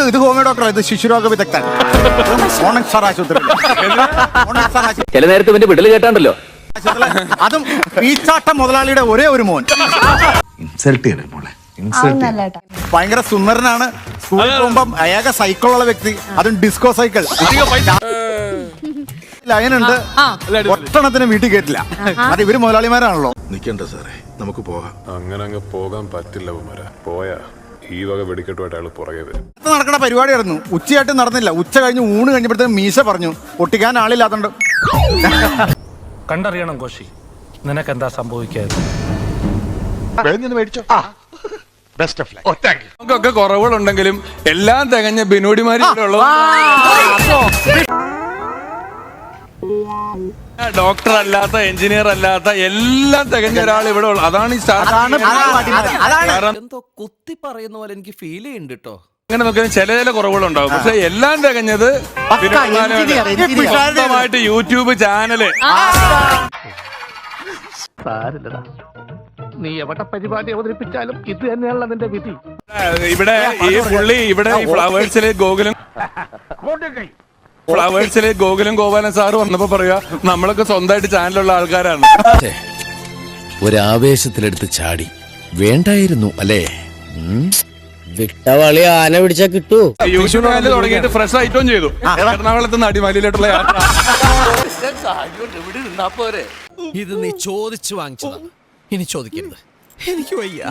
ഇത് homeo doctor, ഇത് ശിശുരോഗ വിദഗ്ധൻ. ഓണക് സാർ ആശുപത്രി. ചില നേരത്തെ ഇവന്റെ വിടല് കേട്ടാണ്ടല്ലോ. അതും ഈച്ചാട്ട മുതലാളിയുടെ ഒരേ ഒരു മോൻ. ഭയങ്കര സുന്ദരനാണ്. സ്കൂളിൽ പോകുമ്പം ഏക സൈക്കിളുള്ള വ്യക്തി, അതും ഡിസ്കോ സൈക്കിൾ. ലൈനുണ്ട്, ഒറ്റണത്തിന് വീട്ടിൽ കേട്ടില്ല. അത് ഇവര് മുതലാളിമാരാണല്ലോ. നിക്കണ്ട സാറേ, നമുക്ക് പോകാം. അങ്ങനെ അങ്ങ് പോകാൻ പറ്റില്ല പോയാ ഈ വക വെടിക്കെട്ടുമായിട്ട് അയാൾ പുറകെ വരും. നടക്കുന്ന പരിപാടിയായിരുന്നു. ഉച്ചയായിട്ട് നടന്നില്ല. ഉച്ച കഴിഞ്ഞ് ഊണ് കഴിഞ്ഞപ്പോഴത്തേക്കും മീശ പറഞ്ഞു. ഒട്ടിക്കാൻ ആളില്ലാത്തോണ്ട്. കണ്ടറിയണം കോശി, നിനക്കെന്താ സംഭവിക്കാതെ. നമുക്കൊക്കെ കുറവുകളുണ്ടെങ്കിലും എല്ലാം തികഞ്ഞ ബിനോടിമാരുള്ളത്. ഡോക്ടർ അല്ലാത്ത, എഞ്ചിനീയർ അല്ലാത്ത, എല്ലാം തികഞ്ഞ ഒരാൾ ഇവിടെ ഉള്ളു. അതാണ് ഈ സ്റ്റാർ. എന്തോ കുത്തി പറയുന്ന പോലെ എനിക്ക് ഫീൽ ചെയ്യുന്നുണ്ട് കേട്ടോ. അങ്ങനെ നോക്കിയാൽ ചില കുറവുകളുണ്ടാവും, പക്ഷെ എല്ലാം തികഞ്ഞത് സ്വന്തമായിട്ട് യൂട്യൂബ് ചാനല്. നീ എവിടെ പരിപാടി അവതരിപ്പിച്ചാലും ഇത് തന്നെയാണല്ലോ നിന്റെ വിധി. ഇവിടെ ഈ പുള്ളി ഇവിടെ ഫ്ലവേഴ്സിലെ ഗോകുലം ഗോപാലൻ സാറ് വന്നപ്പോ പറയാ നമ്മളൊക്കെ സ്വന്തമായിട്ട് ചാനലുള്ള ആൾക്കാരാണ്. ഒരാവേശത്തിലെടുത്ത് ചാടി വേണ്ടായിരുന്നു അല്ലേ? വിട്ടവളി ആന പിടിച്ചാ കിട്ടൂ. യൂട്യൂബ് ചാനൽ തുടങ്ങിയിട്ട് ഫ്രഷ് ഐറ്റവും ചെയ്തു. എറണാകുളത്ത് നിന്ന് അടിമാലിയിലോട്ടുള്ള യാത്ര. ഇത് നീ ചോദിച്ചു വാങ്ങിച്ചതാ, ഇനി ചോദിക്കരുത്. എനിക്ക് വയ്യ.